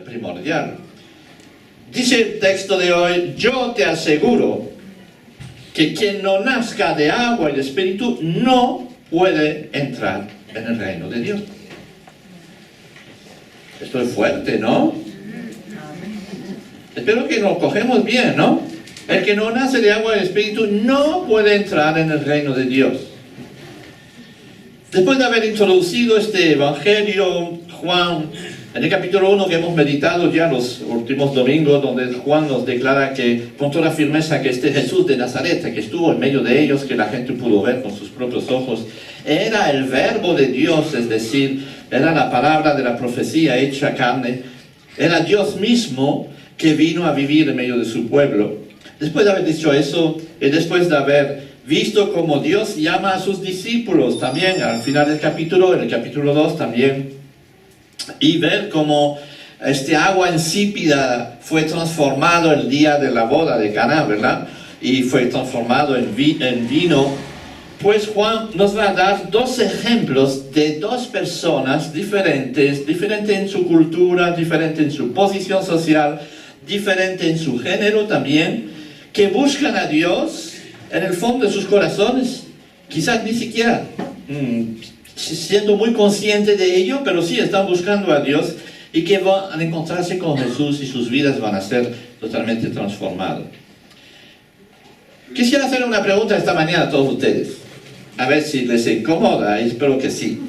primordial. Dice el texto de hoy: yo te aseguro que quien no nazca de agua y de espíritu no puede entrar en el reino de Dios. Esto es fuerte, ¿no? Espero que nos cogemos bien, ¿no? El que no nace de agua y de espíritu no puede entrar en el reino de Dios. Después de haber introducido este evangelio, Juan, en el capítulo 1 que hemos meditado ya los últimos domingos, donde Juan nos declara que con toda firmeza que este Jesús de Nazaret, que estuvo en medio de ellos, que la gente pudo ver con sus propios ojos, era el verbo de Dios, es decir, era la palabra de la profecía hecha carne, era Dios mismo que vino a vivir en medio de su pueblo. Después de haber dicho eso, y después de haber visto cómo Dios llama a sus discípulos también al final del capítulo, en el capítulo 2 también, y ver cómo este agua insípida fue transformado el día de la boda de Caná, ¿verdad? Y fue transformado en vino. Pues Juan nos va a dar dos ejemplos de dos personas diferentes en su cultura, diferente en su posición social, diferente en su género también, que buscan a Dios en el fondo de sus corazones, quizás ni siquiera siendo muy conscientes de ello, pero sí están buscando a Dios, y que van a encontrarse con Jesús y sus vidas van a ser totalmente transformadas. Quisiera hacer una pregunta esta mañana a todos ustedes, a ver si les incomoda, y espero que sí.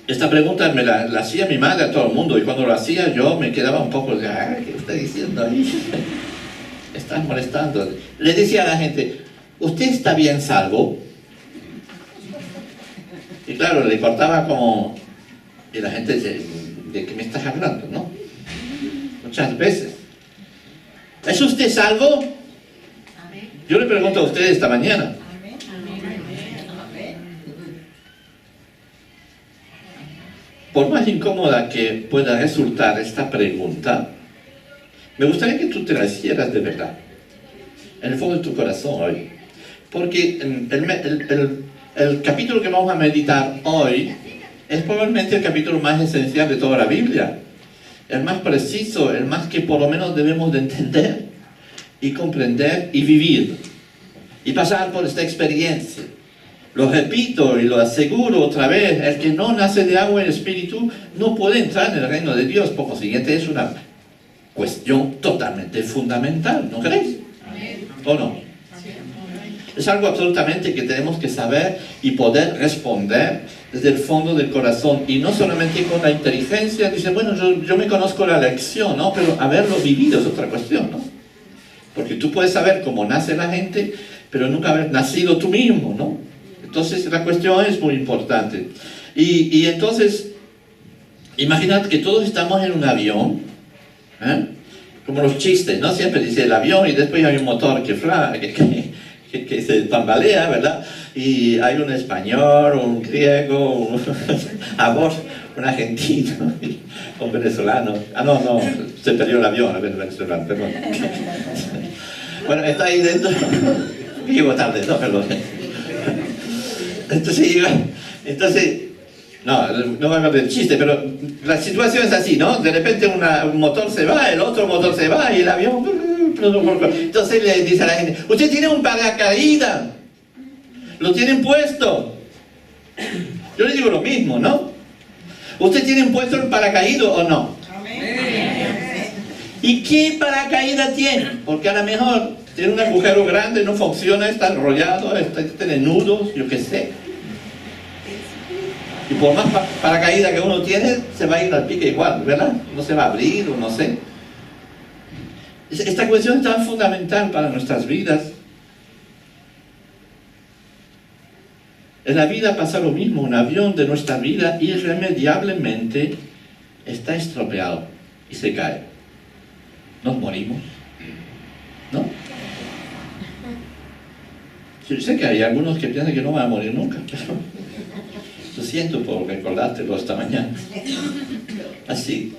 Esta pregunta me la hacía mi madre a todo el mundo, y cuando lo hacía yo me quedaba un poco de, ¿qué está diciendo ahí? Están molestando. Le decía a la gente: ¿usted está bien salvo? Y claro, le cortaba como... Y la gente dice: ¿de qué me estás hablando? ¿No? Muchas veces. ¿Es usted salvo? Yo le pregunto a ustedes esta mañana. Por más incómoda que pueda resultar esta pregunta, me gustaría que tú te la hicieras de verdad, en el fondo de tu corazón hoy. Porque el capítulo que vamos a meditar hoy es probablemente el capítulo más esencial de toda la Biblia. El más preciso, el más que por lo menos debemos de entender y comprender y vivir. Y pasar por esta experiencia. Lo repito y lo aseguro otra vez: el que no nace de agua y espíritu no puede entrar en el reino de Dios. Por consiguiente, es una cuestión totalmente fundamental, ¿no creéis? ¿O no? Es algo absolutamente que tenemos que saber y poder responder desde el fondo del corazón, y no solamente con la inteligencia. Dice: bueno, yo me conozco la lección, ¿no? Pero haberlo vivido es otra cuestión, ¿no? Porque tú puedes saber cómo nace la gente, pero nunca haber nacido tú mismo, ¿no? Entonces la cuestión es muy importante. Y entonces, imaginad que todos estamos en un avión, como los chistes, ¿no? Siempre dice el avión y después hay un motor que se tambalea, ¿verdad? Y hay un español, un griego, un argentino, un venezolano. No, se perdió el avión, el venezolano, perdón. Bueno, está ahí dentro. Llego tarde, no, perdón. Entonces, no va a hablar del chiste, pero la situación es así, ¿no? De repente un motor se va, el otro motor se va y el avión... Entonces le dice a la gente: usted tiene un paracaídas, lo tienen puesto. Yo le digo lo mismo, ¿no? ¿Usted tiene puesto el paracaídas o no? ¿Y qué paracaídas tiene? Porque a lo mejor tiene un agujero grande, no funciona, está enrollado, tiene nudos, yo qué sé. Y por más paracaídas que uno tiene, se va a ir al pique igual, ¿verdad? No se va a abrir o no sé. Esta cuestión es tan fundamental para nuestras vidas. En la vida pasa lo mismo. Un avión de nuestra vida irremediablemente está estropeado y se cae. Nos morimos, ¿no? Yo sé que hay algunos que piensan que no van a morir nunca, pero lo siento por recordártelo esta mañana. Así.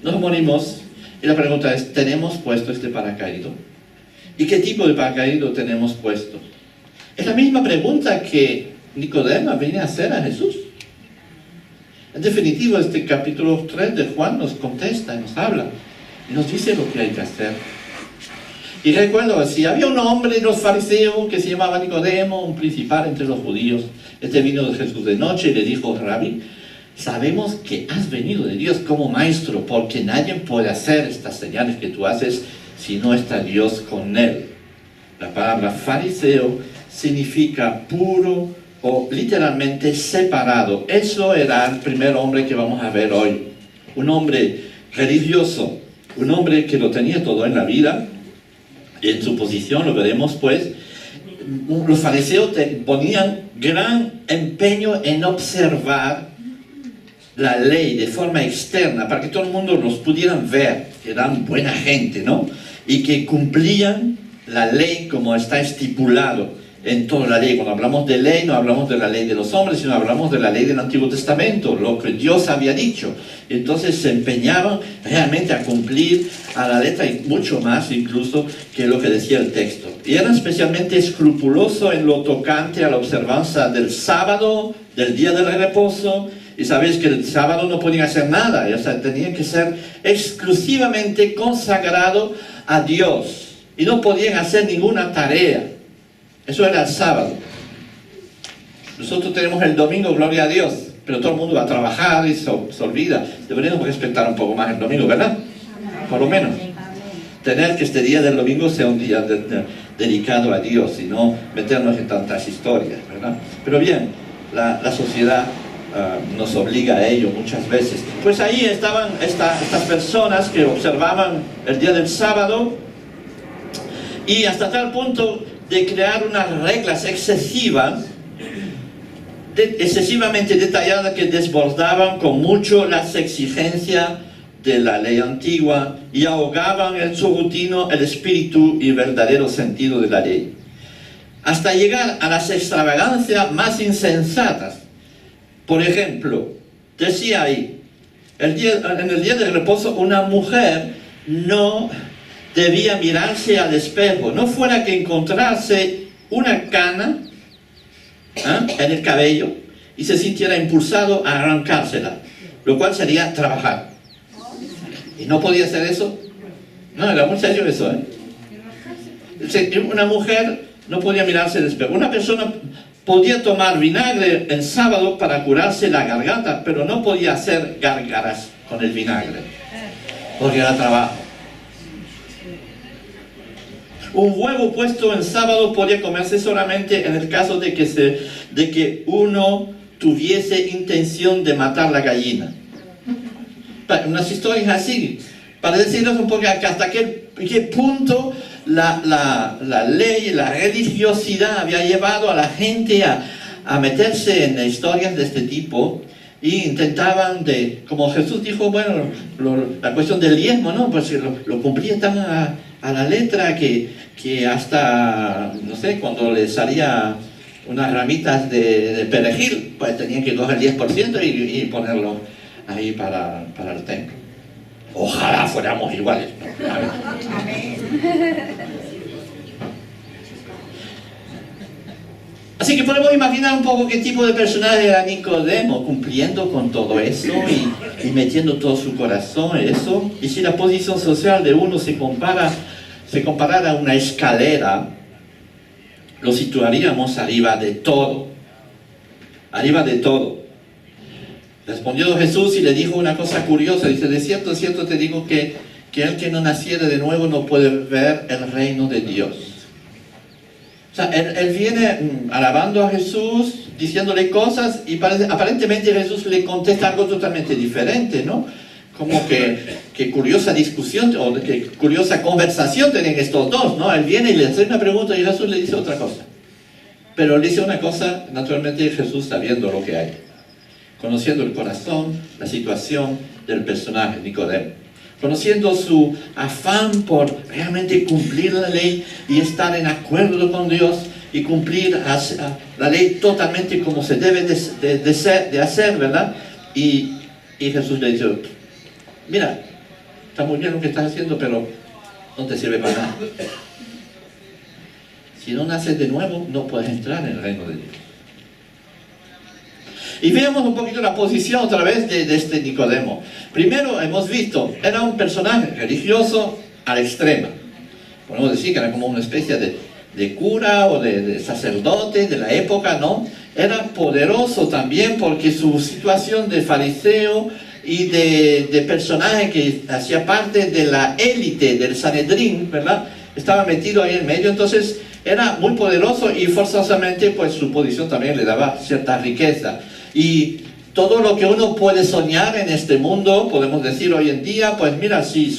Nos morimos. Y la pregunta es: ¿tenemos puesto este paracaídas? ¿Y qué tipo de paracaídas tenemos puesto? Es la misma pregunta que Nicodemo viene a hacer a Jesús. En definitiva, este capítulo 3 de Juan nos contesta, nos habla y nos dice lo que hay que hacer. Y recuerdo así, había un hombre en los fariseos que se llamaba Nicodemo, un principal entre los judíos. Este vino de Jesús de noche y le dijo: Rabí, sabemos que has venido de Dios como maestro, porque nadie puede hacer estas señales que tú haces si no está Dios con él. La palabra fariseo significa puro o literalmente separado. Eso era el primer hombre que vamos a ver hoy. Un hombre religioso, un hombre que lo tenía todo en la vida. Y en su posición, lo veremos pues, los fariseos ponían gran empeño en observar la ley de forma externa, para que todo el mundo los pudieran ver, que eran buena gente, ¿no? Y que cumplían la ley como está estipulado en toda la ley. Cuando hablamos de ley, no hablamos de la ley de los hombres, sino hablamos de la ley del Antiguo Testamento, lo que Dios había dicho. Entonces se empeñaban realmente a cumplir a la letra, y mucho más incluso que lo que decía el texto. Y eran especialmente escrupulosos en lo tocante a la observancia del sábado, del día del reposo. Y sabéis que el sábado no podían hacer nada, o sea, tenían que ser exclusivamente consagrados a Dios. Y no podían hacer ninguna tarea. Eso era el sábado. Nosotros tenemos el domingo, gloria a Dios, pero todo el mundo va a trabajar y se olvida. Deberíamos respetar un poco más el domingo, ¿verdad? Por lo menos. Tener que este día del domingo sea un día dedicado a Dios y no meternos en tantas historias, ¿verdad? Pero bien, la sociedad nos obliga a ello muchas veces. Pues ahí estaban estas personas que observaban el día del sábado, y hasta tal punto de crear unas reglas excesivamente detalladas que desbordaban con mucho las exigencias de la ley antigua y ahogaban en su rutina el espíritu y verdadero sentido de la ley, hasta llegar a las extravagancias más insensatas. Por ejemplo, decía ahí, en el día del reposo una mujer no debía mirarse al espejo, no fuera que encontrase una cana en el cabello y se sintiera impulsado a arrancársela, lo cual sería trabajar. ¿Y no podía hacer eso? No, era muy serio eso, Una mujer no podía mirarse al espejo. Una persona podía tomar vinagre el sábado para curarse la garganta, pero no podía hacer gárgaras con el vinagre, porque era trabajo. Un huevo puesto en sábado podía comerse solamente en el caso de que uno tuviese intención de matar la gallina. Unas historias así, para decirles un poco hasta qué punto la ley, la religiosidad había llevado a la gente a meterse en historias de este tipo, y intentaban como Jesús dijo, bueno, la cuestión del diezmo, ¿no? Pues lo cumplía tan a la letra que hasta, no sé, cuando les salía unas ramitas de perejil, pues tenían que coger el 10% y ponerlo ahí para el templo. Ojalá fuéramos iguales, ¿no? Así que podemos imaginar un poco qué tipo de personaje era Nicodemo, cumpliendo con todo eso y metiendo todo su corazón en eso. Y si la posición social de uno se comparara a una escalera, lo situaríamos arriba de todo. Arriba de todo. Respondió Jesús y le dijo una cosa curiosa. Dice, de cierto te digo que el que no naciere de nuevo no puede ver el reino de Dios. O sea, él viene alabando a Jesús, diciéndole cosas, y aparentemente Jesús le contesta algo totalmente diferente, ¿no? Como que curiosa discusión, o que curiosa conversación tienen estos dos, ¿no? Él viene y le hace una pregunta y Jesús le dice otra cosa. Pero le dice una cosa, naturalmente Jesús sabiendo lo que hay, conociendo el corazón, la situación del personaje, Nicodemo. Conociendo su afán por realmente cumplir la ley y estar en acuerdo con Dios y cumplir la ley totalmente como se debe de hacer, ¿verdad? Y Jesús le dice, mira, está muy bien lo que estás haciendo, pero no te sirve para nada. Si no naces de nuevo, no puedes entrar en el reino de Dios. Y veamos un poquito la posición otra vez de este Nicodemo. Primero hemos visto, era un personaje religioso al extremo. Podemos decir que era como una especie de cura o de sacerdote de la época, ¿no? Era poderoso también porque su situación de fariseo y de personaje que hacía parte de la élite del Sanedrín, ¿verdad? Estaba metido ahí en medio, entonces era muy poderoso y forzosamente pues su posición también le daba cierta riqueza. Y todo lo que uno puede soñar en este mundo, podemos decir hoy en día, pues mira, sí,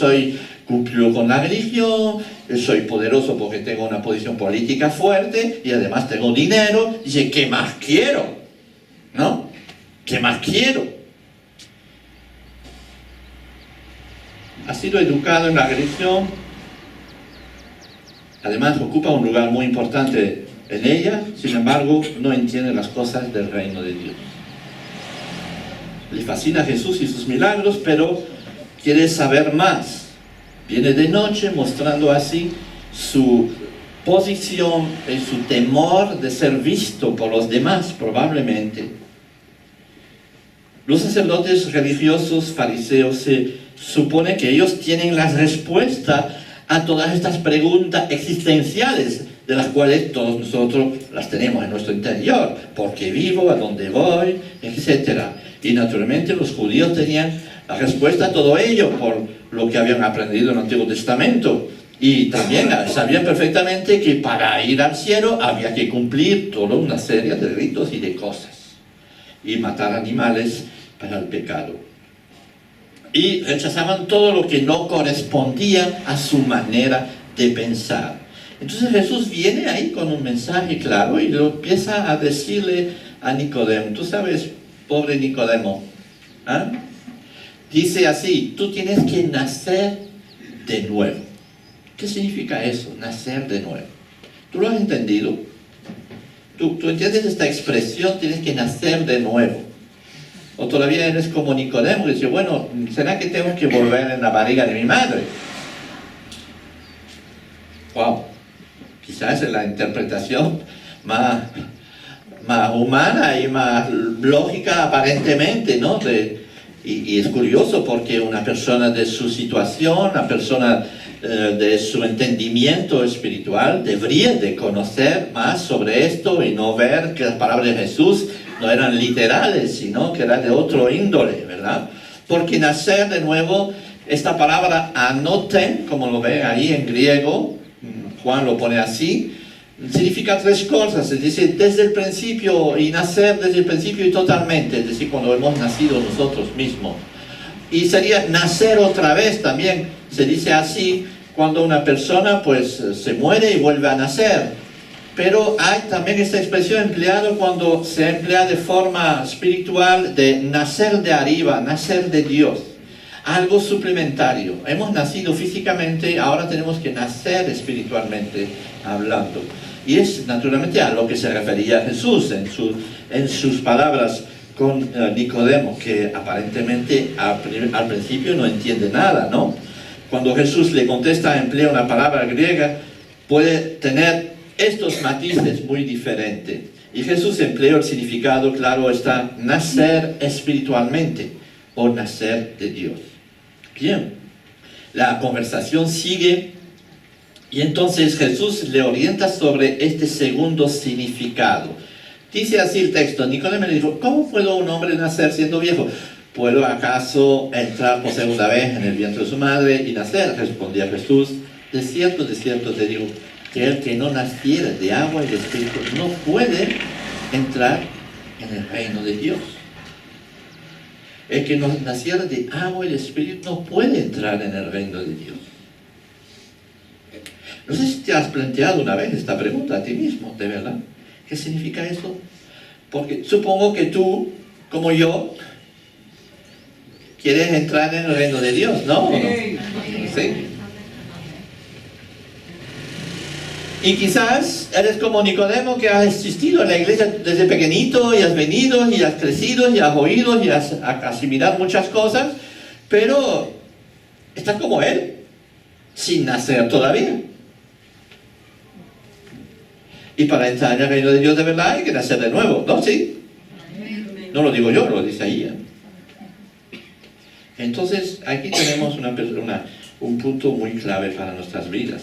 cumplió con la religión, soy poderoso porque tengo una posición política fuerte y además tengo dinero. Dice, ¿qué más quiero? ¿No? ¿Qué más quiero? Ha sido educado en la religión, además ocupa un lugar muy importante en ella, sin embargo no entiende las cosas del reino de Dios. Le fascina a Jesús y sus milagros, pero quiere saber más. Viene de noche mostrando así su posición y su temor de ser visto por los demás, probablemente. Los sacerdotes religiosos fariseos se supone que ellos tienen la respuesta a todas estas preguntas existenciales, de las cuales todos nosotros las tenemos en nuestro interior. ¿Por qué vivo? ¿A dónde voy? Etcétera. Y naturalmente los judíos tenían la respuesta a todo ello por lo que habían aprendido en el Antiguo Testamento. Y también sabían perfectamente que para ir al cielo había que cumplir toda una serie de ritos y de cosas. Y matar animales para el pecado. Y rechazaban todo lo que no correspondía a su manera de pensar. Entonces Jesús viene ahí con un mensaje claro y lo empieza a decirle a Nicodemo. Tú sabes, pobre Nicodemo, ¿ah? Dice así, tú tienes que nacer de nuevo. ¿Qué significa eso, nacer de nuevo? ¿Tú lo has entendido? ¿Tú entiendes esta expresión, tienes que nacer de nuevo? O todavía eres como Nicodemo, que dice, bueno, ¿será que tengo que volver en la barriga de mi madre? Wow, quizás es la interpretación más humana y más lógica aparentemente, ¿no? Y es curioso porque una persona de su situación, una persona de su entendimiento espiritual debería de conocer más sobre esto y no ver que las palabras de Jesús no eran literales, sino que eran de otro índole, ¿verdad? Porque nacer de nuevo, esta palabra anoten, como lo ven ahí en griego, Juan lo pone así, significa tres cosas, es decir, desde el principio y nacer desde el principio y totalmente, es decir, cuando hemos nacido nosotros mismos. Y sería nacer otra vez también, se dice así, cuando una persona pues se muere y vuelve a nacer. Pero hay también esta expresión empleada cuando se emplea de forma espiritual de nacer de arriba, nacer de Dios. Algo suplementario. Hemos nacido físicamente, ahora tenemos que nacer espiritualmente hablando. Y es naturalmente a lo que se refería Jesús en sus palabras con Nicodemo, que aparentemente al principio no entiende nada, ¿no? Cuando Jesús le contesta, emplea una palabra griega, puede tener estos matices muy diferentes. Y Jesús empleó el significado, claro está, nacer espiritualmente o nacer de Dios. Bien, la conversación sigue y entonces Jesús le orienta sobre este segundo significado. Dice así el texto, Nicodemo le dijo, ¿cómo puede un hombre nacer siendo viejo? ¿Puedo acaso entrar por segunda vez en el vientre de su madre y nacer? Respondía Jesús, de cierto te digo, que el que no naciera de agua y de espíritu no puede entrar en el reino de Dios. El que no naciera de agua y de espíritu no puede entrar en el reino de Dios. No sé si te has planteado una vez esta pregunta a ti mismo, de verdad. ¿Qué significa eso? Porque supongo que tú, como yo, quieres entrar en el reino de Dios, ¿no? ¿O no? ¿Sí? Y quizás eres como Nicodemo, que has existido en la iglesia desde pequeñito y has venido y has crecido y has oído y has asimilado muchas cosas, pero estás como él, sin nacer todavía. Y para entrar en el reino de Dios de verdad hay que nacer de nuevo, ¿no? ¿Sí? No lo digo yo, lo dice ahí. Entonces, aquí tenemos un punto muy clave para nuestras vidas.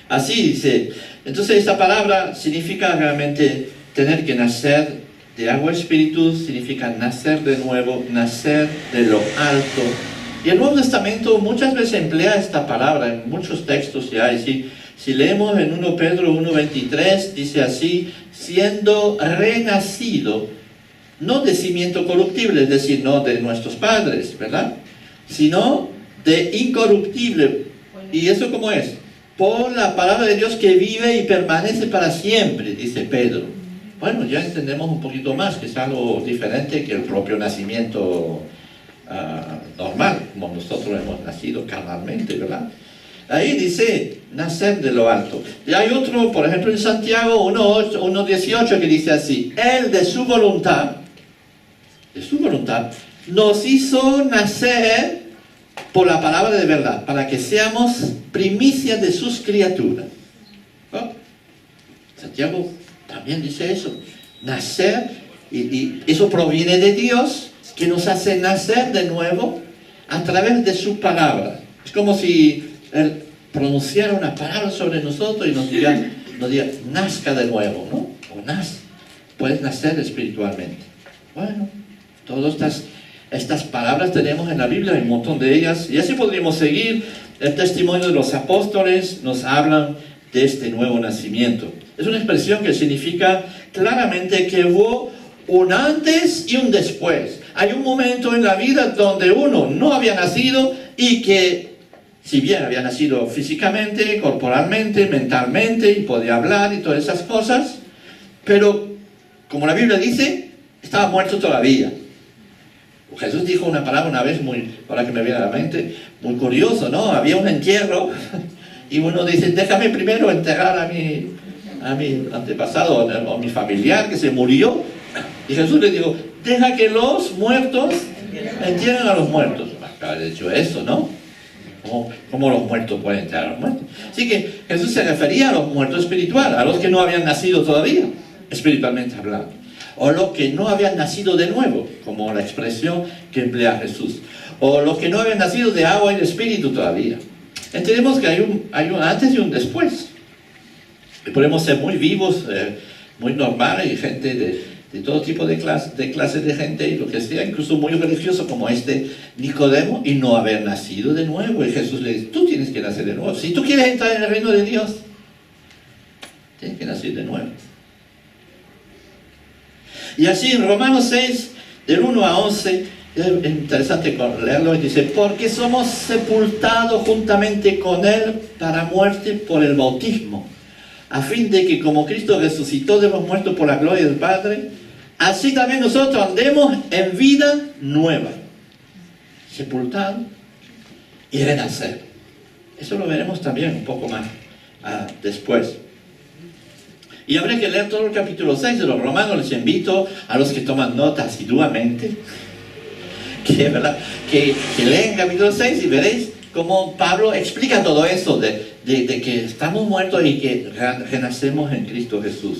Así dice, entonces esta palabra significa realmente tener que nacer de agua y espíritu, significa nacer de nuevo, nacer de lo alto. Y el Nuevo Testamento muchas veces emplea esta palabra en muchos textos ya. Y si leemos en 1 Pedro 1:23, dice así, siendo renacido, no de cimiento corruptible, es decir, no de nuestros padres, ¿verdad? Sino de incorruptible. ¿Y eso cómo es? Por la palabra de Dios que vive y permanece para siempre, dice Pedro. Bueno, ya entendemos un poquito más, que es algo diferente que el propio nacimiento normal, como nosotros hemos nacido carnalmente, ¿verdad? Ahí dice, nacer de lo alto. Y hay otro, por ejemplo, en Santiago 1:18 que dice así, Él de su voluntad, nos hizo nacer por la palabra de verdad, para que seamos primicias de sus criaturas. ¿Oh? Santiago también dice eso, nacer, y eso proviene de Dios, que nos hace nacer de nuevo a través de su palabra. Es como si Él pronunciara una palabra sobre nosotros y nos diga, nazca de nuevo, ¿no? O puedes nacer espiritualmente. Bueno, todas estas palabras tenemos en la Biblia, hay un montón de ellas, y así podríamos seguir. El testimonio de los apóstoles nos hablan de este nuevo nacimiento. Es una expresión que significa claramente que hubo un antes y un después. Hay un momento en la vida donde uno no había nacido y que, si bien había nacido físicamente, corporalmente, mentalmente, y podía hablar y todas esas cosas, pero, como la Biblia dice, estaba muerto todavía. Jesús dijo una palabra una vez, para que me viene a la mente, muy curioso, ¿no? Había un entierro y uno dice, déjame primero enterrar a mi antepasado o a mi familiar que se murió. Y Jesús le dijo, deja que los muertos entierren a los muertos. Acaba de dicho eso, ¿no? ¿Cómo los muertos pueden enterrar a los muertos? Así que Jesús se refería a los muertos espirituales, a los que no habían nacido todavía, espiritualmente hablando. O los que no habían nacido de nuevo, como la expresión que emplea Jesús. O los que no habían nacido de agua y de espíritu todavía. Entendemos que hay un antes y un después. Y podemos ser muy vivos, muy normales, y gente de todo tipo de clases de gente, y lo que sea, incluso muy religioso como Nicodemo, y no haber nacido de nuevo. Y Jesús le dice, tú tienes que nacer de nuevo. Si tú quieres entrar en el reino de Dios, tienes que nacer de nuevo. Y así en Romanos 6, del 1 a 11, es interesante leerlo, y dice, porque somos sepultados juntamente con Él para muerte por el bautismo, a fin de que como Cristo resucitó de los muertos por la gloria del Padre, así también nosotros andemos en vida nueva, sepultado y renacer. Eso lo veremos también un poco más después. Y habría que leer todo el capítulo 6 de los Romanos. Les invito a los que toman nota asiduamente que leen el capítulo 6 y veréis cómo Pablo explica todo eso de que estamos muertos y que renacemos en Cristo Jesús.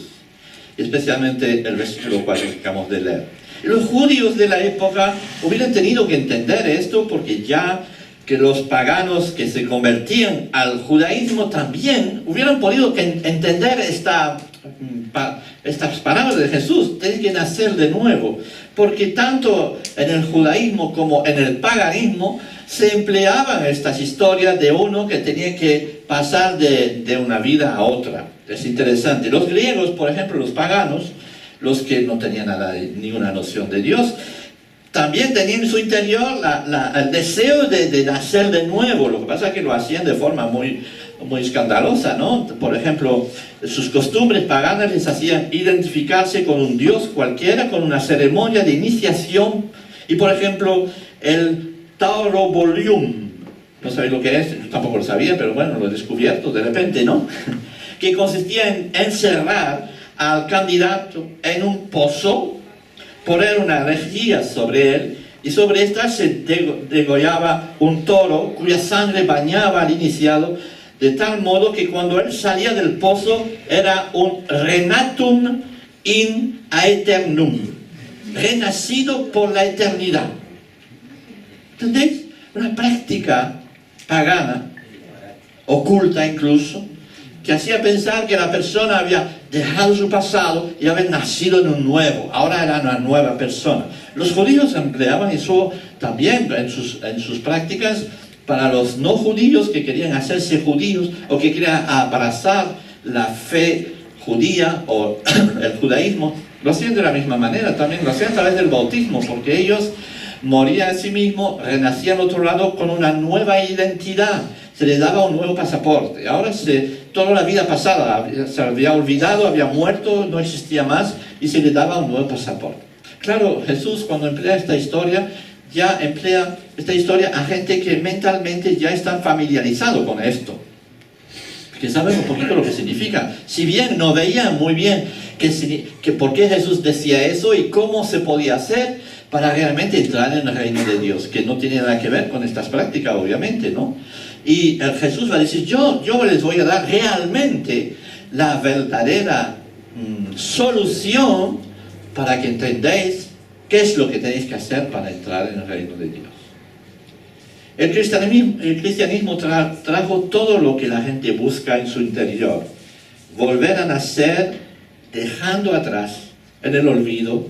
Especialmente el versículo 4 que acabamos de leer. Y los judíos de la época hubieran tenido que entender esto, porque ya que los paganos que se convertían al judaísmo también hubieran podido entender estas palabras de Jesús. Tienes que nacer de nuevo, porque tanto en el judaísmo como en el paganismo se empleaban estas historias de uno que tenía que pasar de una vida a otra. Es interesante. Los griegos, por ejemplo, los paganos, los que no tenían ninguna noción de Dios, también tenían en su interior el deseo de nacer de nuevo. Lo que pasa es que lo hacían de forma muy escandalosa, ¿no? Por ejemplo, sus costumbres paganas les hacían identificarse con un dios cualquiera, con una ceremonia de iniciación. Y por ejemplo, el taurobolium, no sabéis lo que es, yo tampoco lo sabía, pero bueno, lo he descubierto de repente, ¿no? Que consistía en encerrar al candidato en un pozo, poner una rejilla sobre él, y sobre esta se degollaba un toro cuya sangre bañaba al iniciado, de tal modo que cuando él salía del pozo era un renatum in aeternum. renacido por la eternidad. ¿Entendéis? Una práctica pagana, oculta incluso, que hacía pensar que la persona había dejado su pasado y había nacido en un nuevo. Ahora era una nueva persona. Los judíos empleaban eso también en sus prácticas para los no judíos que querían hacerse judíos o que querían abrazar la fe judía o el judaísmo. Lo hacían de la misma manera, también lo hacían a través del bautismo, porque ellos morían a sí mismos, renacían al otro lado con una nueva identidad. Se les daba un nuevo pasaporte. Ahora toda la vida pasada se había olvidado, había muerto, no existía más, y se le daba un nuevo pasaporte. Claro, Jesús cuando emplea esta historia, ya emplea esta historia a gente que mentalmente ya están familiarizados con esto, que saben un poquito lo que significa. Si bien no veían muy bien que por qué Jesús decía eso y cómo se podía hacer para realmente entrar en el reino de Dios, que no tiene nada que ver con estas prácticas, obviamente, ¿no? Y Jesús va a decir, yo les voy a dar realmente la verdadera solución para que entendáis qué es lo que tenéis que hacer para entrar en el reino de Dios. El cristianismo trajo todo lo que la gente busca en su interior. Volver a nacer dejando atrás en el olvido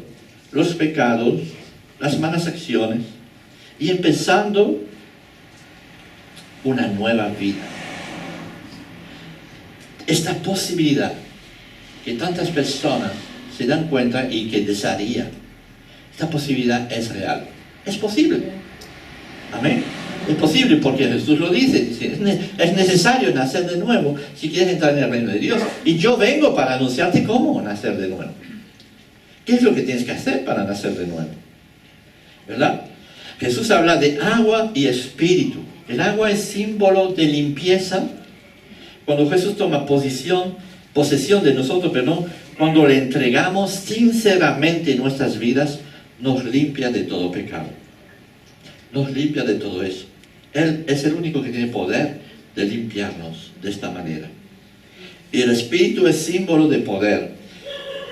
los pecados, las malas acciones y empezando una nueva vida. Esta posibilidad que tantas personas se dan cuenta y que desearían, esta posibilidad es real. Es posible. Amén. Es posible porque Jesús lo dice. Es necesario nacer de nuevo si quieres entrar en el reino de Dios. Y yo vengo para anunciarte cómo nacer de nuevo. ¿Qué es lo que tienes que hacer para nacer de nuevo? ¿Verdad? Jesús habla de agua y espíritu. El agua es símbolo de limpieza. Cuando Jesús toma posesión de nosotros, cuando le entregamos sinceramente nuestras vidas, nos limpia de todo pecado. Nos limpia de todo eso. Él es el único que tiene poder de limpiarnos de esta manera. Y el Espíritu es símbolo de poder.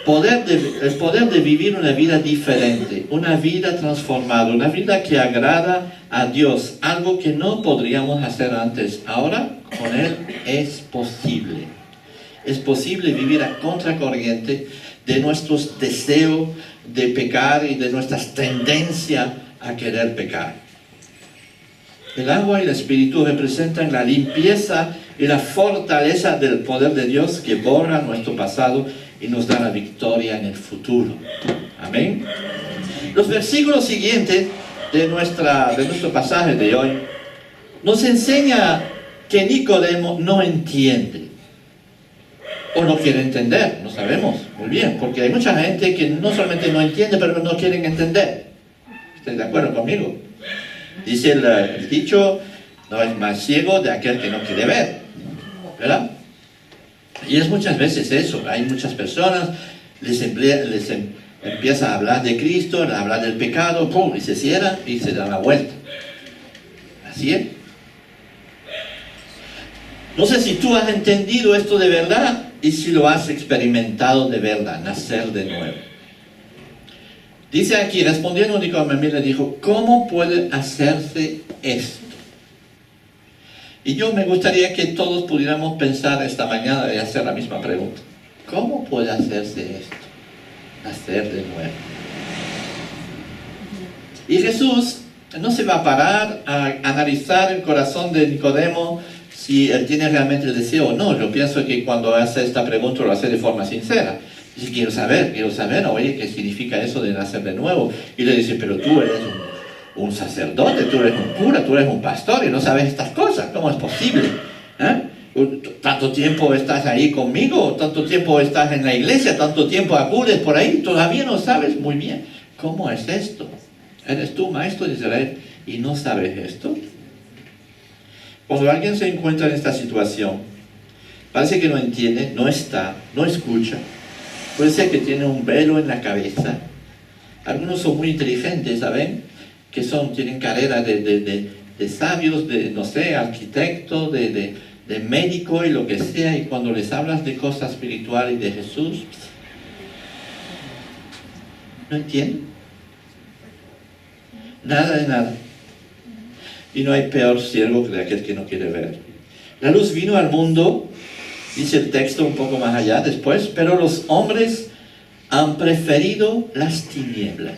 El poder de vivir una vida diferente, una vida transformada, una vida que agrada a Dios, algo que no podríamos hacer antes. Ahora, con Él es posible. Es posible vivir a contracorriente de nuestros deseos de pecar y de nuestras tendencias a querer pecar. El agua y el Espíritu representan la limpieza y la fortaleza del poder de Dios que borra nuestro pasado y nos da la victoria en el futuro. Amén. Los versículos siguientes de nuestro pasaje de hoy nos enseña que Nicodemo no entiende o no quiere entender. No sabemos muy bien, porque hay mucha gente que no solamente no entiende, pero no quieren entender. ¿Estás de acuerdo conmigo? Dice el dicho, no es más ciego de aquel que no quiere ver, ¿verdad? Y es muchas veces eso. Hay muchas personas, empieza a hablar de Cristo, a hablar del pecado, ¡pum!, y se cierra y se da la vuelta. Así es. No sé si tú has entendido esto de verdad y si lo has experimentado de verdad, nacer de nuevo. Dice aquí, respondiendo Nicodemo, le dijo, ¿cómo puede hacerse esto? Y yo me gustaría que todos pudiéramos pensar esta mañana y hacer la misma pregunta. ¿Cómo puede hacerse esto? Nacer de nuevo. Y Jesús no se va a parar a analizar el corazón de Nicodemo si él tiene realmente el deseo o no. Yo pienso que cuando hace esta pregunta lo hace de forma sincera. Dice, quiero saber, oye, ¿qué significa eso de nacer de nuevo? Y le dice, pero tú eres un sacerdote, tú eres un cura, tú eres un pastor y no sabes estas cosas. ¿Cómo es posible? ¿Tanto tiempo estás ahí conmigo? ¿Tanto tiempo estás en la iglesia? ¿Tanto tiempo acudes por ahí? ¿Todavía no sabes muy bien cómo es esto? ¿Eres tú maestro de Israel y no sabes esto? Cuando alguien se encuentra en esta situación, parece que no entiende, no escucha. Puede ser que tiene un velo en la cabeza. Algunos son muy inteligentes, ¿saben? Que tienen carrera de sabios, de, no sé, arquitecto, de médico y lo que sea. Y cuando les hablas de cosas espirituales y de Jesús, no entienden. Nada de nada. Y no hay peor ciego que aquel que no quiere ver. La luz vino al mundo, dice el texto un poco más allá después, pero los hombres han preferido las tinieblas.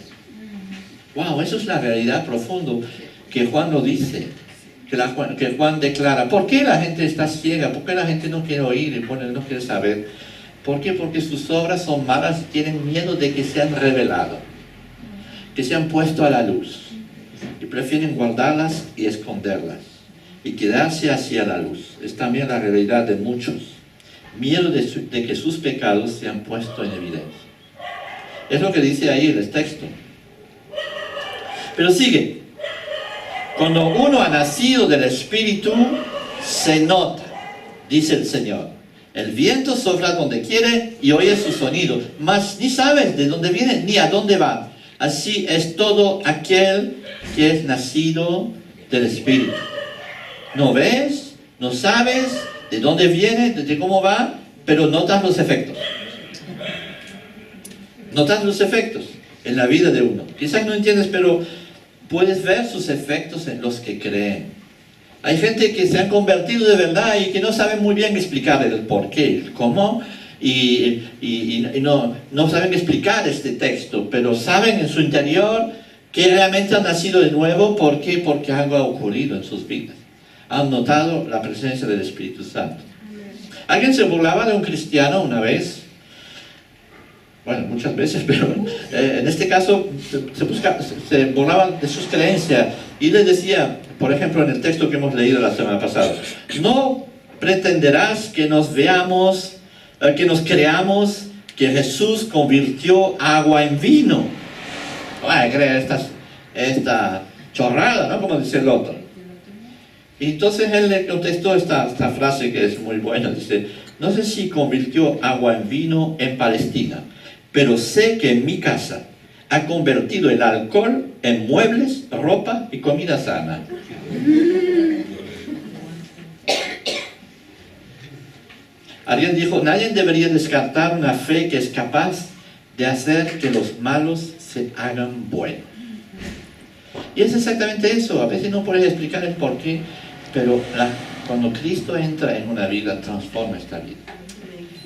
Wow, eso es la realidad profunda que Juan lo dice, que Juan declara. ¿Por qué la gente está ciega? ¿Por qué la gente no quiere oír y no quiere saber? ¿Por qué? Porque sus obras son malas y tienen miedo de que sean reveladas, que sean puesto a la luz. Y prefieren guardarlas y esconderlas y quedarse hacia la luz. Es también la realidad de muchos. Miedo de que sus pecados sean puestos en evidencia. Es lo que dice ahí el texto. Pero sigue. Cuando uno ha nacido del Espíritu, se nota, dice el Señor. El viento sopla donde quiere y oye su sonido, mas ni sabes de dónde viene ni a dónde va. Así es todo aquel que es nacido del Espíritu. No ves, no sabes de dónde viene, de cómo va, pero notas los efectos. Notas los efectos en la vida de uno. Quizás no entiendes, pero puedes ver sus efectos en los que creen. Hay gente que se han convertido de verdad y que no saben muy bien explicar el por qué, el cómo, y no saben explicar este texto, pero saben en su interior que realmente han nacido de nuevo. ¿Por qué? Porque algo ha ocurrido en sus vidas. Han notado la presencia del Espíritu Santo. Alguien se burlaba de un cristiano una vez. Bueno, muchas veces, pero en este caso se burlaban de sus creencias y le decía, por ejemplo, en el texto que hemos leído la semana pasada: no pretenderás que nos veamos, que nos creamos que Jesús convirtió agua en vino. Ay, creer esta chorrada, ¿no? Como dice el otro. Y entonces él le contestó esta frase que es muy buena. Dice: no sé si convirtió agua en vino en Palestina, pero sé que en mi casa ha convertido el alcohol en muebles, ropa y comida sana. Alguien dijo: nadie debería descartar una fe que es capaz de hacer que los malos se hagan buenos. Y es exactamente eso. A veces no puedes explicar el por qué, pero cuando Cristo entra en una vida, transforma esta vida.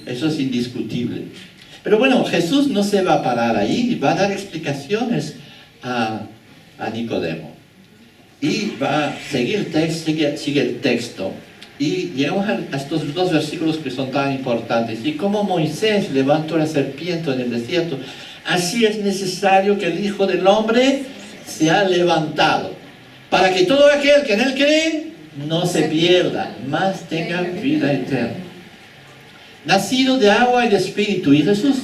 Eso es indiscutible. Pero bueno, Jesús no se va a parar ahí, va a dar explicaciones a Nicodemo. Y va a seguir sigue el texto. Y llegamos a estos dos versículos que son tan importantes. Y como Moisés levantó la serpiente en el desierto, así es necesario que el Hijo del Hombre sea levantado, para que todo aquel que en él cree no se pierda, mas tenga vida eterna. Nacido de agua y de espíritu. Y Jesús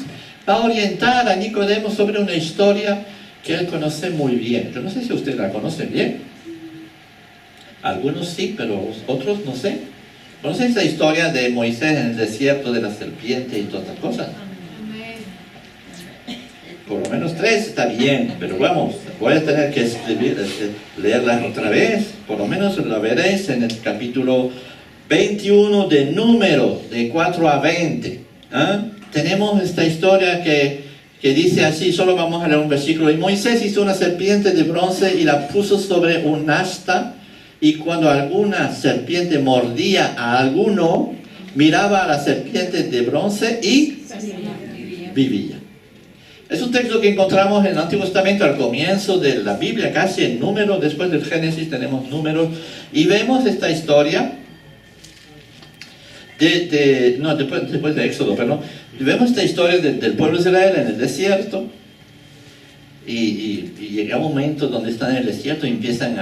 va a orientar a Nicodemo sobre una historia que él conoce muy bien. Yo no sé si usted la conoce bien. Algunos sí, pero otros no sé. ¿Conocen esa historia de Moisés en el desierto, de la serpiente y todas estas cosas? Por lo menos 3 está bien, pero vamos, voy a tener que leerlas otra vez. Por lo menos lo veréis en el capítulo 21 de Números, de 4 a 20. Tenemos esta historia que dice así, solo vamos a leer un versículo. Y Moisés hizo una serpiente de bronce y la puso sobre un asta, y cuando alguna serpiente mordía a alguno, miraba a la serpiente de bronce y vivía. Es un texto que encontramos en el Antiguo Testamento al comienzo de la Biblia, casi en Números. Después del Génesis tenemos Números, y vemos esta historia después de Éxodo, perdón. Vemos esta historia del pueblo de Israel en el desierto, y llega un momento donde están en el desierto y empiezan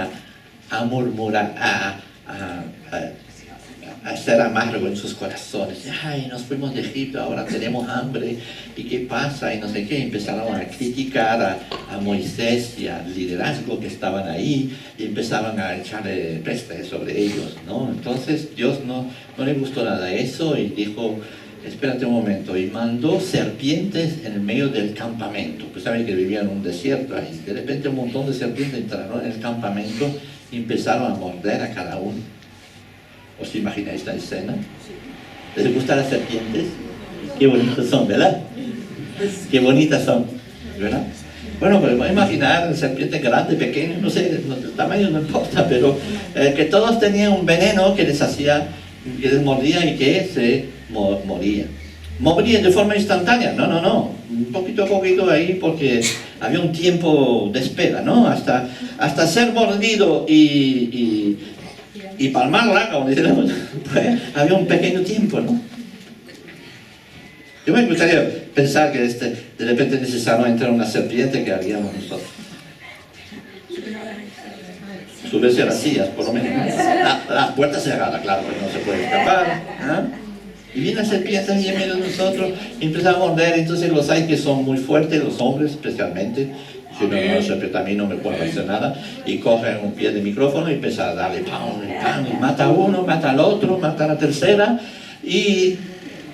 a murmurar, a ser amargo en sus corazones. Ay, nos fuimos de Egipto, ahora tenemos hambre, ¿y qué pasa? Y no sé qué. Empezaron a criticar a Moisés y al liderazgo que estaban ahí, y empezaban a echarle peste sobre ellos, ¿no? Entonces Dios no le gustó nada de eso y dijo: espérate un momento, y mandó serpientes en el medio del campamento. Pues saben que vivían en un desierto, y de repente un montón de serpientes entraron en el campamento y empezaron a morder a cada uno. ¿Os imagináis esta escena? ¿Les gustan las serpientes? Qué bonitas son, ¿verdad? Qué bonitas son, ¿verdad? Bueno, pues voy a imaginar serpiente grande, pequeño, no sé, el tamaño no importa, pero que todos tenían un veneno que les hacía, que les mordía y que se moría. Moría de forma instantánea, no, un poquito a poquito ahí porque había un tiempo de espera, ¿no? Hasta ser mordido y palmarla, como decimos, pues había un pequeño tiempo, ¿no? Yo me gustaría pensar que de repente es necesario entrar una serpiente que haríamos nosotros. Subirse a las sillas, por lo menos. La puerta cerrada, claro, pues no se puede escapar. ¿Eh? Y viene la serpiente ahí en medio de nosotros y empieza a morder. Entonces los hay que son muy fuertes, los hombres especialmente. Si no, la serpiente a mí no me puede hacer nada. Y cogen un pie de micrófono y empieza a darle pam, y mata a uno, mata al otro, mata a la tercera. Y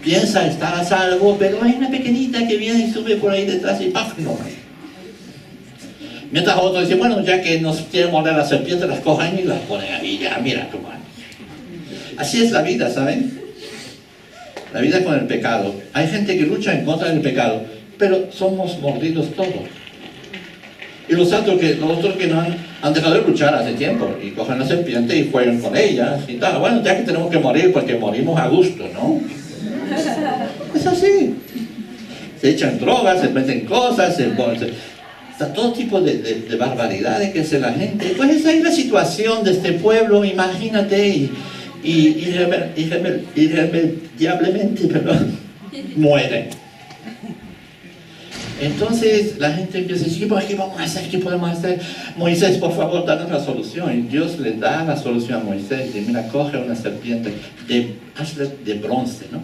piensa estar a salvo, pero hay una pequeñita que viene y sube por ahí detrás y ¡paf! No. Mientras otros dicen, bueno, ya que nos quieren morder la serpiente, las cogen y las ponen ahí, ya, mira cómo. Así es la vida, ¿saben? La vida con el pecado. Hay gente que lucha en contra del pecado, pero somos mordidos todos. Y los otros que no han dejado de luchar hace tiempo y cogen la serpiente y juegan con ellas y tal. Bueno, ya que tenemos que morir porque morimos a gusto, ¿no? Es así. Se echan drogas, se meten cosas, está todo tipo de barbaridades que hace la gente. Pues esa es la situación de este pueblo, imagínate, irremediablemente, mueren. Entonces la gente empieza a decir, ¿qué vamos a hacer? ¿Qué podemos hacer? Moisés, por favor, danos la solución. Y Dios le da la solución a Moisés. Dice, mira, coge una serpiente, hazla de bronce, ¿no?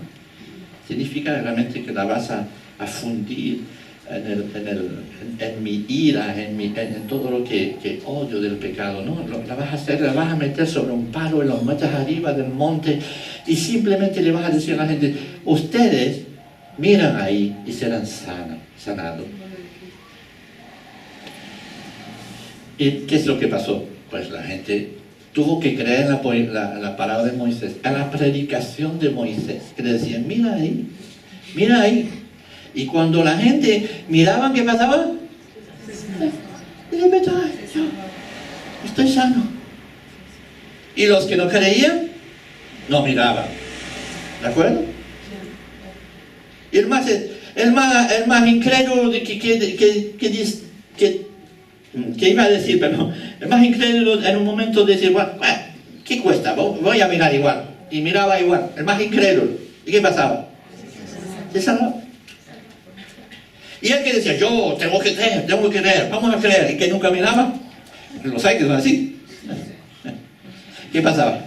Significa realmente que la vas a fundir en mi ira, en todo lo que odio del pecado, ¿no? La vas a meter sobre un palo y lo metes arriba del monte y simplemente le vas a decir a la gente, ustedes miran ahí y serán sanados. ¿Y qué es lo que pasó? Pues la gente tuvo que creer en la palabra de Moisés, en la predicación de Moisés, que decían, mira ahí. Y cuando la gente miraba, ¿qué pasaba? Y de repente, yo estoy sano. Y los que no creían, no miraban. ¿De acuerdo? Y el más incrédulo que iba a decir, pero el más incrédulo en un momento decía, bueno, ¿qué cuesta? Voy a mirar igual. Y miraba igual, el más incrédulo. ¿Y qué pasaba? Se sanaba. Y el que decía, yo tengo que creer, vamos a creer, y que nunca miraba, los hay que son así. ¿Qué pasaba?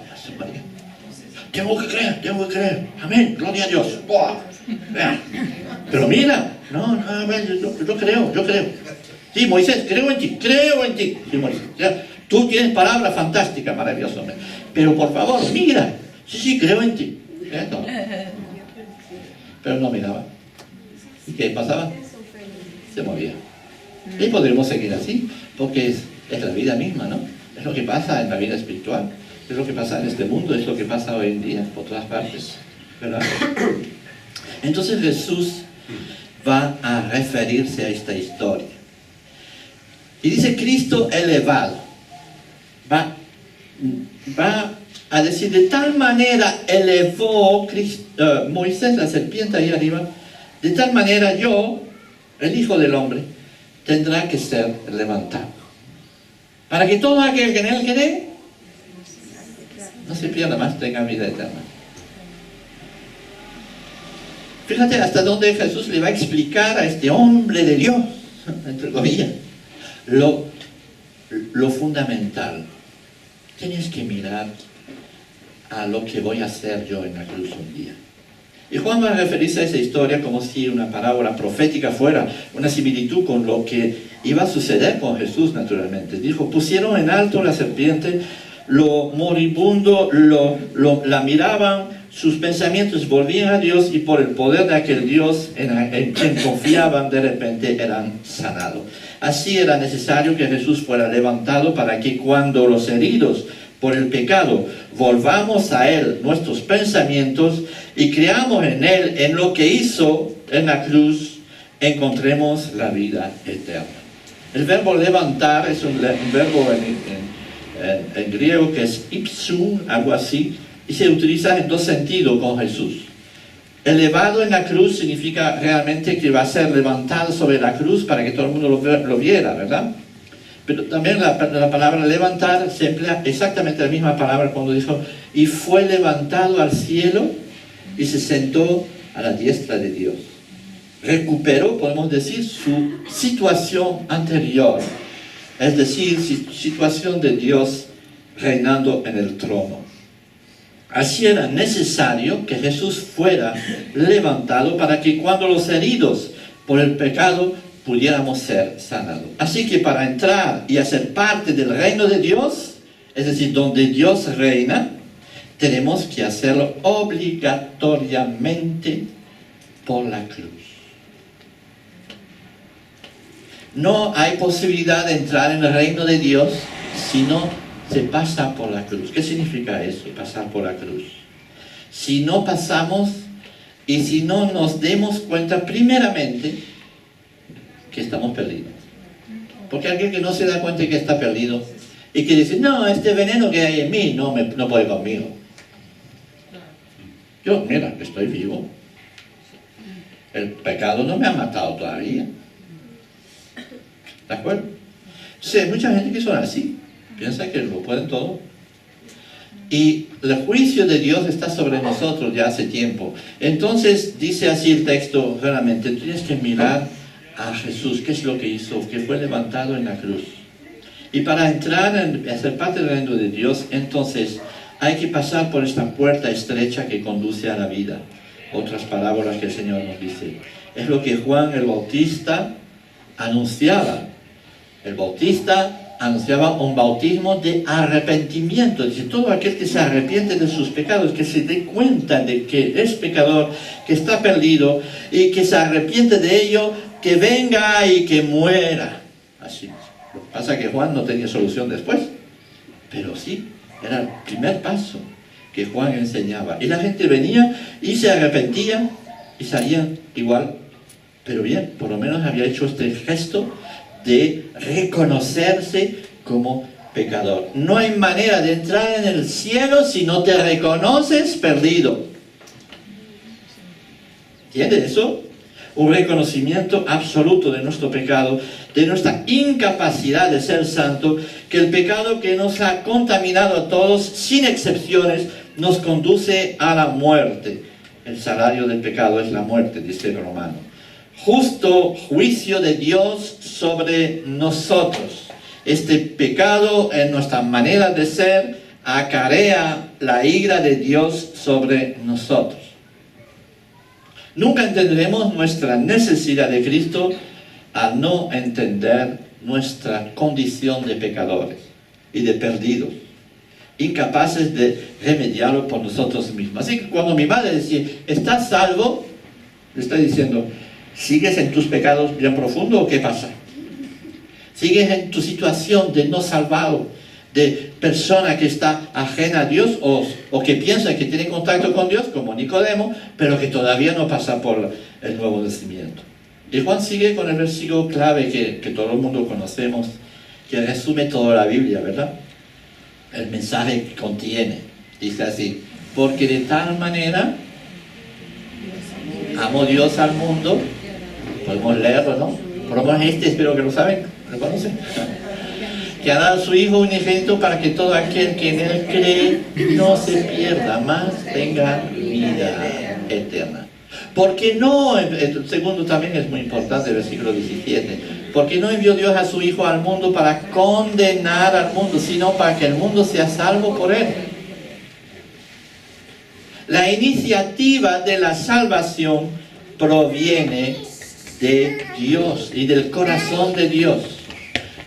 Tengo que creer, amén, gloria a Dios. Pero mira, no, yo creo. Sí, Moisés, creo en ti. Sí, Moisés, ya, tú tienes palabras fantásticas, maravillosas, pero por favor, mira. Sí, creo en ti. No. Pero no miraba. ¿Y qué pasaba? Se movía. Y podríamos seguir así, porque es la vida misma, ¿no? Es lo que pasa en la vida espiritual, es lo que pasa en este mundo, es lo que pasa hoy en día, por todas partes, ¿verdad? Entonces Jesús va a referirse a esta historia. Y dice Cristo elevado. Va a decir, de tal manera elevó Moisés la serpiente ahí arriba, de tal manera yo, el Hijo del Hombre, tendrá que ser levantado. Para que todo aquel que en él cree, no se pierda más, tenga vida eterna. Fíjate hasta dónde Jesús le va a explicar a este hombre de Dios, entre comillas, lo fundamental. Tienes que mirar a lo que voy a hacer yo en la cruz un día. Y Juan va a referirse a esa historia como si una parábola profética fuera una similitud con lo que iba a suceder con Jesús, naturalmente. Dijo, pusieron en alto la serpiente, lo moribundo la miraban, sus pensamientos volvían a Dios y por el poder de aquel Dios en quien confiaban, de repente eran sanados. Así era necesario que Jesús fuera levantado para que cuando los heridos por el pecado volvamos a Él nuestros pensamientos y creamos en Él, en lo que hizo en la cruz, encontremos la vida eterna. El verbo levantar es un verbo en griego que es ipsu, algo así, y se utiliza en dos sentidos con Jesús. Elevado en la cruz significa realmente que va a ser levantado sobre la cruz para que todo el mundo lo viera, ¿verdad? Pero también la palabra levantar se emplea exactamente la misma palabra cuando dijo, y fue levantado al cielo y se sentó a la diestra de Dios. Recuperó, podemos decir, su situación anterior, es decir, situación de Dios reinando en el trono. Así era necesario que Jesús fuera levantado para que cuando los heridos por el pecado pudiéramos ser sanados. Así que para entrar y hacer parte del reino de Dios, es decir, donde Dios reina, tenemos que hacerlo obligatoriamente por la cruz. No hay posibilidad de entrar en el reino de Dios si no se pasa por la cruz. ¿Qué significa eso, pasar por la cruz? Si no pasamos y si no nos demos cuenta primeramente que estamos perdidos. Porque alguien que no se da cuenta que está perdido y que dice, no, este veneno que hay en mí no puede conmigo. Yo, mira, estoy vivo. El pecado no me ha matado todavía. ¿De acuerdo? Entonces hay mucha gente que son así. Piensa que lo pueden todo. Y el juicio de Dios está sobre nosotros ya hace tiempo. Entonces dice así el texto, realmente, tienes que mirar a Jesús, qué es lo que hizo, que fue levantado en la cruz. Y para entrar a ser parte del reino de Dios, entonces hay que pasar por esta puerta estrecha que conduce a la vida. Otras parábolas que el Señor nos dice. Es lo que Juan el Bautista anunciaba. El Bautista anunciaba un bautismo de arrepentimiento. Dice, todo aquel que se arrepiente de sus pecados, que se dé cuenta de que es pecador, que está perdido y que se arrepiente de ello, que venga y que muera. Así. Lo que pasa es que Juan no tenía solución después, pero sí, era el primer paso que Juan enseñaba. Y la gente venía y se arrepentía y salían igual, pero bien, por lo menos había hecho este gesto de reconocerse como pecador. No hay manera de entrar en el cielo si no te reconoces perdido. ¿Entiendes eso? Un reconocimiento absoluto de nuestro pecado, de nuestra incapacidad de ser santo, que el pecado que nos ha contaminado a todos, sin excepciones, nos conduce a la muerte. El salario del pecado es la muerte, dice el Romano. Justo juicio de Dios sobre nosotros. Este pecado en nuestra manera de ser acarrea la ira de Dios sobre nosotros. Nunca entenderemos nuestra necesidad de Cristo al no entender nuestra condición de pecadores y de perdidos, incapaces de remediarlo por nosotros mismos. Así que cuando mi madre decía, ¿estás salvo?, le está diciendo, ¿sigues en tus pecados bien profundos o qué pasa? ¿Sigues en tu situación de no salvado, de persona que está ajena a Dios o que piensa que tiene contacto con Dios, como Nicodemo, pero que todavía no pasa por el nuevo nacimiento? Y Juan sigue con el versículo clave que todo el mundo conocemos, que resume toda la Biblia, ¿verdad? El mensaje que contiene. Dice así, porque de tal manera amó Dios al mundo. Podemos leerlo, ¿no? Por lo menos espero que lo saben, lo conocen. Que ha dado a su Hijo unigénito para que todo aquel que en Él cree no se pierda, más tenga vida eterna. Porque no, el segundo también es muy importante, el versículo 17. Porque no envió Dios a su Hijo al mundo para condenar al mundo, sino para que el mundo sea salvo por Él. La iniciativa de la salvación proviene de Dios y del corazón de Dios.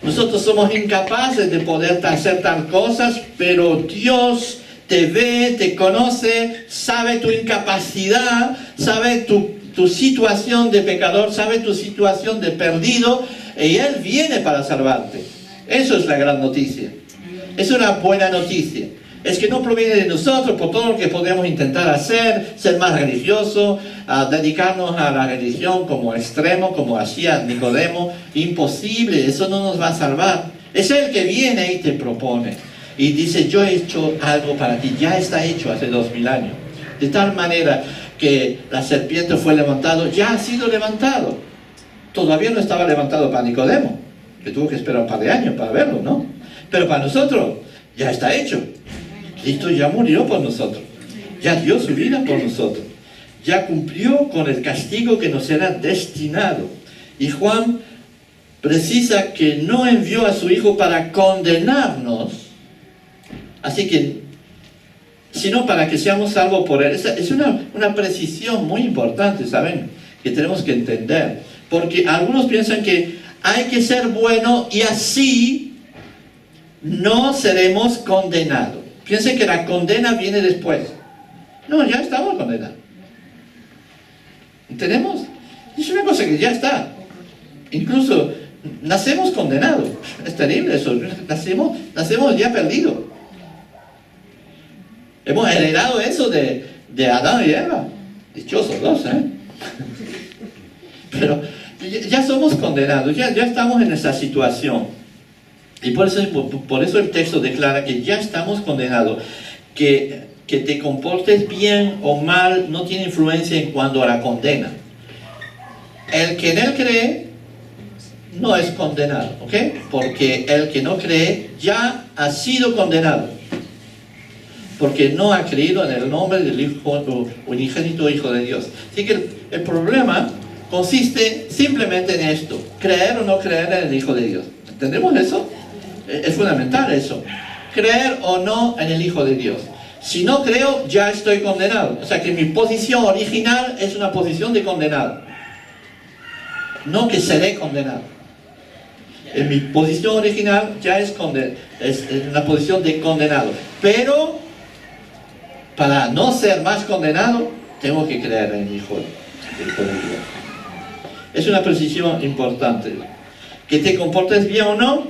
Nosotros somos incapaces de poder hacer tal cosas, pero Dios te ve, te conoce, sabe tu incapacidad, sabe tu situación de pecador, sabe tu situación de perdido, y Él viene para salvarte. Eso es la gran noticia. Es una buena noticia. es que no proviene de nosotros por todo lo que podemos intentar hacer, ser más religioso, dedicarnos a la religión como extremo, como hacía Nicodemo. Imposible, eso no nos va a salvar. Es Él que viene y te propone. Y dice, yo he hecho algo para ti, ya está hecho hace 2000 años. De tal manera que la serpiente fue levantado, ya ha sido levantado. Todavía no estaba levantado para Nicodemo, que tuvo que esperar un par de años para verlo, ¿no? Pero para nosotros, ya está hecho. Cristo ya murió por nosotros, ya dio su vida por nosotros, ya cumplió con el castigo que nos era destinado. Y Juan precisa que no envió a su Hijo para condenarnos, así que, sino para que seamos salvos por Él. Es una precisión muy importante, ¿saben? Que tenemos que entender. Porque algunos piensan que hay que ser bueno y así no seremos condenados. Piensen que la condena viene después. No, ya estamos condenados. ¿Entendemos? Es una cosa que ya está. Incluso nacemos condenados. Es terrible eso. Nacemos ya perdidos. Hemos heredado eso de Adán y Eva. Dichosos dos, ¿eh? Pero ya somos condenados, ya estamos en esa situación. Y por eso el texto declara que ya estamos condenados. Que te comportes bien o mal no tiene influencia en cuanto a la condena. El que en Él cree no es condenado, ¿ok? Porque el que no cree ya ha sido condenado. Porque no ha creído en el nombre del Hijo unigénito Hijo de Dios. Así que el problema consiste simplemente en esto: creer o no creer en el Hijo de Dios. ¿Entendemos eso? Es fundamental eso. Creer o no en el Hijo de Dios. Si no creo, ya estoy condenado. O sea que mi posición original es una posición de condenado. No que seré condenado. En mi posición original ya es una posición de condenado. Pero para no ser más condenado, tengo que creer en el Hijo de Dios. Es una precisión importante. Que te comportes bien o no,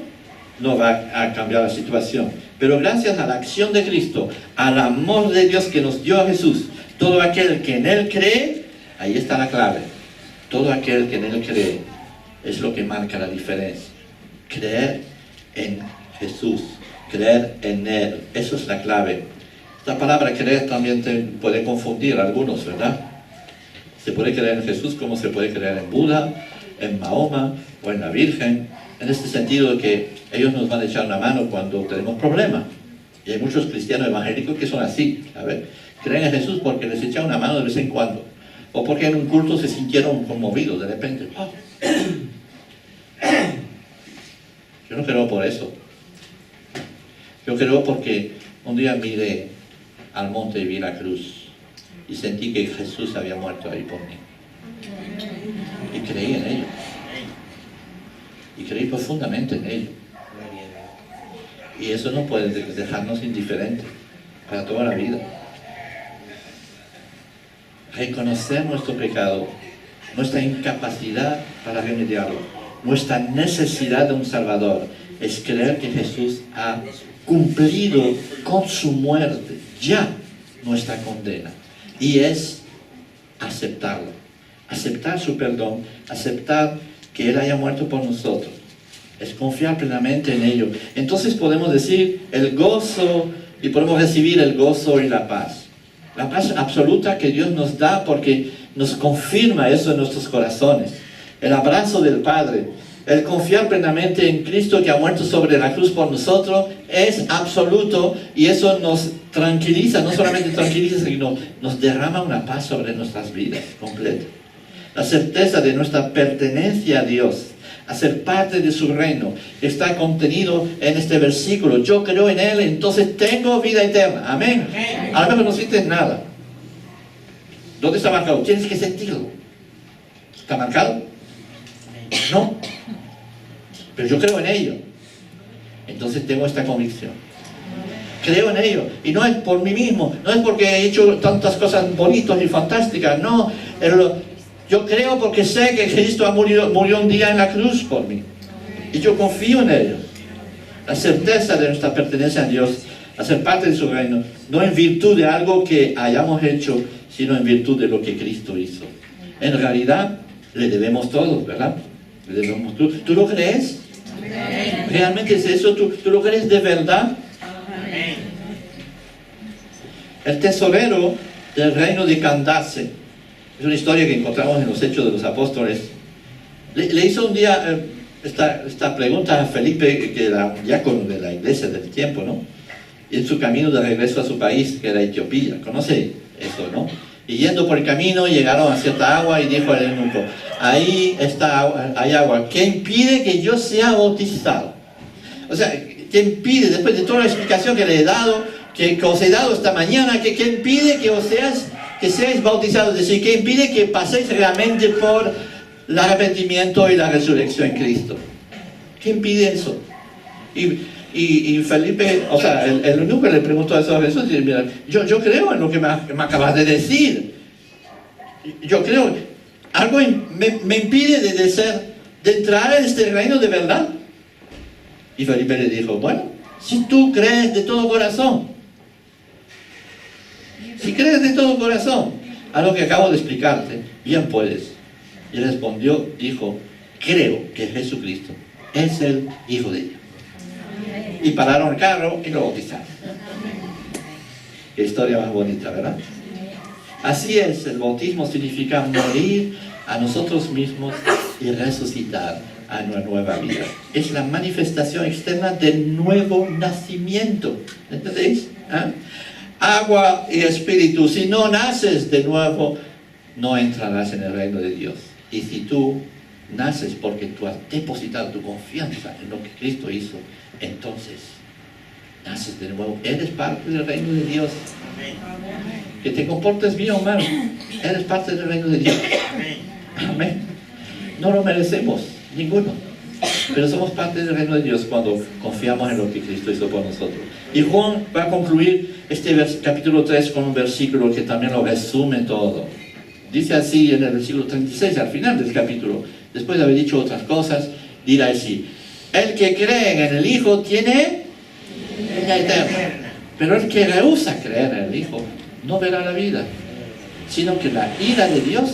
no va a cambiar la situación. Pero gracias a la acción de Cristo, al amor de Dios que nos dio a Jesús, todo aquel que en Él cree, ahí está la clave. Todo aquel que en Él cree es lo que marca la diferencia. Creer en Jesús, creer en Él, eso es la clave. Esta palabra creer también te puede confundir a algunos, ¿verdad? Se puede creer en Jesús como se puede creer en Buda, en Mahoma o en la Virgen, en este sentido de que ellos nos van a echar una mano cuando tenemos problemas. Y hay muchos cristianos evangélicos que son así, a ver, creen en Jesús porque les echa una mano de vez en cuando, o porque en un culto se sintieron conmovidos de repente. ¡Oh! Yo no creo por eso. Yo creo porque un día miré al monte y vi la cruz y sentí que Jesús había muerto ahí por mí. Y creí en ello. Y creí profundamente en ello. Y eso no puede dejarnos indiferentes para toda la vida. Reconocer nuestro pecado, nuestra incapacidad para remediarlo, nuestra necesidad de un Salvador, es creer que Jesús ha cumplido con su muerte ya nuestra condena. Y es aceptarlo, aceptar su perdón, aceptar que Él haya muerto por nosotros. Es confiar plenamente en ello. Entonces podemos decir el gozo, y podemos recibir el gozo y la paz. La paz absoluta que Dios nos da porque nos confirma eso en nuestros corazones. El abrazo del Padre, el confiar plenamente en Cristo que ha muerto sobre la cruz por nosotros es absoluto, y eso nos tranquiliza, no solamente tranquiliza, sino nos derrama una paz sobre nuestras vidas completa. La certeza de nuestra pertenencia a Dios, a ser parte de su reino, está contenido en este versículo. Yo creo en Él, entonces tengo vida eterna. Amén. A lo mejor no sientes nada. ¿Dónde está marcado? Tienes que sentirlo. ¿Está marcado? No. Pero yo creo en ello. Entonces tengo esta convicción. Creo en ello. Y no es por mí mismo. No es porque he hecho tantas cosas bonitas y fantásticas. No. Yo creo porque sé que Cristo murió un día en la cruz por mí. Y yo confío en ello. La certeza de nuestra pertenencia a Dios a ser parte de su reino, no en virtud de algo que hayamos hecho, sino en virtud de lo que Cristo hizo. En realidad, le debemos todo, ¿verdad? Le debemos todo. ¿Tú lo crees? Amén. ¿Realmente es eso? ¿Tú lo crees de verdad? Amén. El tesorero del reino de Candace, es una historia que encontramos en los Hechos de los Apóstoles, le hizo un día esta pregunta a Felipe, que era un diácono de la iglesia del tiempo, ¿no? Y en su camino de regreso a su país, que era Etiopía. ¿Conoce eso, no? Y yendo por el camino, llegaron a cierta agua y dijo al eunuco, ahí está agua, hay agua. ¿Qué impide que yo sea bautizado? O sea, ¿qué impide, después de toda la explicación que le he dado, que os he dado esta mañana, ¿qué impide que seáis bautizados? Es decir, ¿qué impide que paséis realmente por el arrepentimiento y la resurrección en Cristo? ¿Qué impide eso? Y Felipe, o sea, el eunuco le preguntó eso a Jesús y dice, mira, yo creo en lo que me acabas de decir. Yo creo, algo me impide de entrar en este reino de verdad. Y Felipe le dijo, bueno, si tú crees de todo corazón, si crees de todo corazón, a lo que acabo de explicarte, bien puedes. Y respondió, dijo, creo que Jesucristo es el Hijo de Dios. Y pararon el carro y lo bautizaron. Qué historia más bonita, ¿verdad? Así es, el bautismo significa morir a nosotros mismos y resucitar a una nueva vida. Es la manifestación externa del nuevo nacimiento. ¿Entendéis? ¿Ah? Agua y espíritu. Si no naces de nuevo, no entrarás en el reino de Dios. Y si tú naces porque tú has depositado tu confianza en lo que Cristo hizo, entonces naces de nuevo. Eres parte del reino de Dios. Que te comportes bien o mal, eres parte del reino de Dios. Amén. No lo merecemos, ninguno, pero somos parte del reino de Dios cuando confiamos en lo que Cristo hizo por nosotros. Y Juan va a concluir este capítulo 3 con un versículo que también lo resume todo. Dice así en el versículo 36, al final del capítulo, después de haber dicho otras cosas, dirá así: el que cree en el Hijo tiene vida eterna, pero el que rehúsa creer en el Hijo no verá la vida, sino que la ira de Dios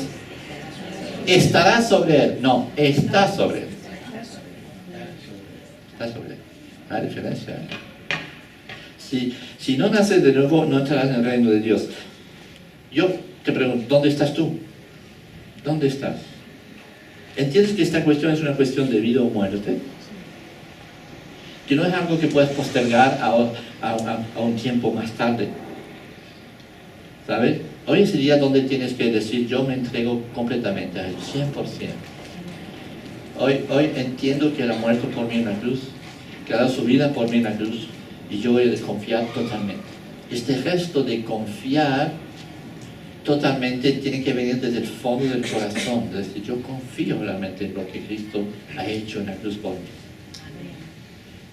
estará sobre él. No, está sobre él. Está sobre él. Hay diferencia. Si no naces de nuevo, no entrarás en el reino de Dios. Yo te pregunto, ¿dónde estás tú? ¿Dónde estás? ¿Entiendes que esta cuestión es una cuestión de vida o muerte? Que no es algo que puedes postergar a un tiempo más tarde. ¿Sabes? Hoy es el día donde tienes que decir, yo me entrego completamente al 100%. Hoy entiendo que Él ha muerto por mí en la cruz, que ha dado su vida por mí en la cruz, y yo voy a desconfiar totalmente. Este gesto de confiar totalmente tiene que venir desde el fondo del corazón, es decir, yo confío realmente en lo que Cristo ha hecho en la cruz por mí.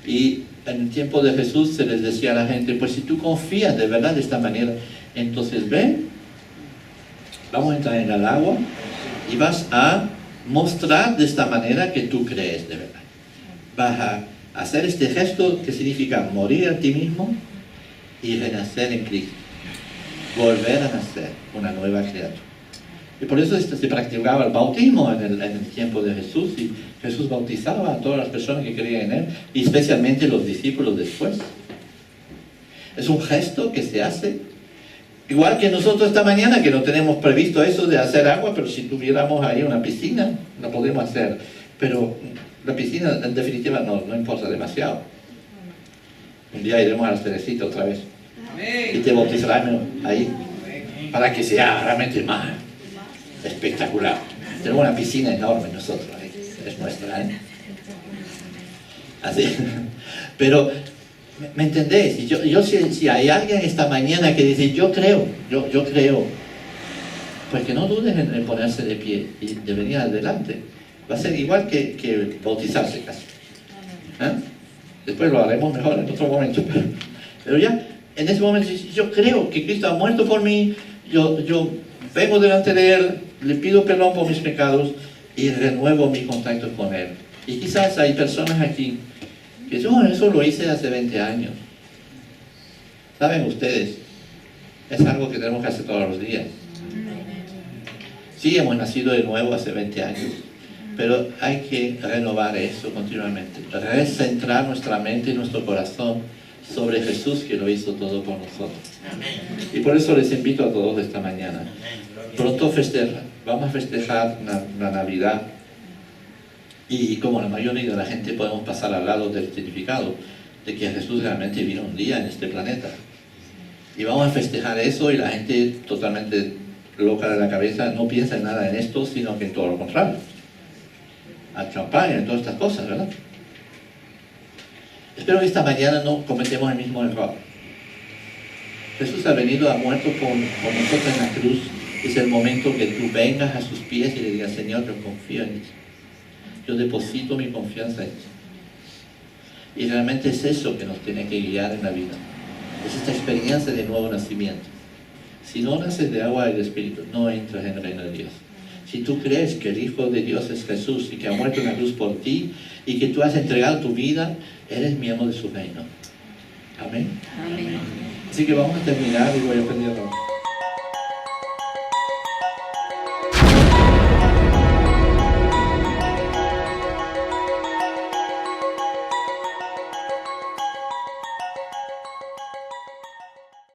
Y en el tiempo de Jesús se les decía a la gente, pues si tú confías de verdad de esta manera, entonces ven, vamos a entrar en el agua y vas a mostrar de esta manera que tú crees de verdad. Vas a hacer este gesto que significa morir a ti mismo y renacer en Cristo. Volver a nacer, una nueva criatura. Y por eso se practicaba el bautismo en el tiempo de Jesús, y Jesús bautizaba a todas las personas que creían en Él, y especialmente los discípulos después. Es un gesto que se hace, igual que nosotros esta mañana, que no tenemos previsto eso de hacer agua, pero si tuviéramos ahí una piscina, lo podríamos hacer. Pero la piscina, en definitiva, no importa demasiado. Un día iremos a la Cerecita otra vez, y te bautizarán ahí, para que sea realmente más espectacular. Tenemos una piscina enorme nosotros, es nuestra, ¿eh? Así. Pero, ¿me entendéis? Si hay alguien esta mañana que dice, yo creo, pues que no dudes en ponerse de pie y de venir adelante. Va a ser igual que bautizarse casi. ¿Eh? Después lo haremos mejor en otro momento. Pero ya, en ese momento, yo creo que Cristo ha muerto por mí, yo vengo delante de Él, le pido perdón por mis pecados y renuevo mi contacto con Él. Y quizás hay personas aquí que dicen, eso lo hice hace 20 años. Saben ustedes, es algo que tenemos que hacer todos los días. Sí, hemos nacido de nuevo hace 20 años, pero hay que renovar eso continuamente, recentrar nuestra mente y nuestro corazón sobre Jesús, que lo hizo todo por nosotros. Y por eso les invito a todos esta mañana. Pronto vamos a festejar la Navidad, y como la mayoría de la gente podemos pasar al lado del significado de que Jesús realmente vino un día en este planeta. Y vamos a festejar eso, y la gente totalmente loca de la cabeza no piensa en nada en esto, sino que en todo lo contrario. Al champán, en todas estas cosas, ¿verdad? Espero que esta mañana no cometemos el mismo error. Jesús ha venido, ha muerto por nosotros en la cruz. Es el momento que tú vengas a sus pies y le digas: Señor, yo confío en ti. Yo deposito mi confianza en ti. Y realmente es eso que nos tiene que guiar en la vida. Es esta experiencia de nuevo nacimiento. Si no naces de agua y de Espíritu, no entras en el reino de Dios. Si tú crees que el Hijo de Dios es Jesús y que ha muerto en la cruz por ti y que tú has entregado tu vida, eres miembro de su reino. Amén. Amén. Así que vamos a terminar y voy a pedir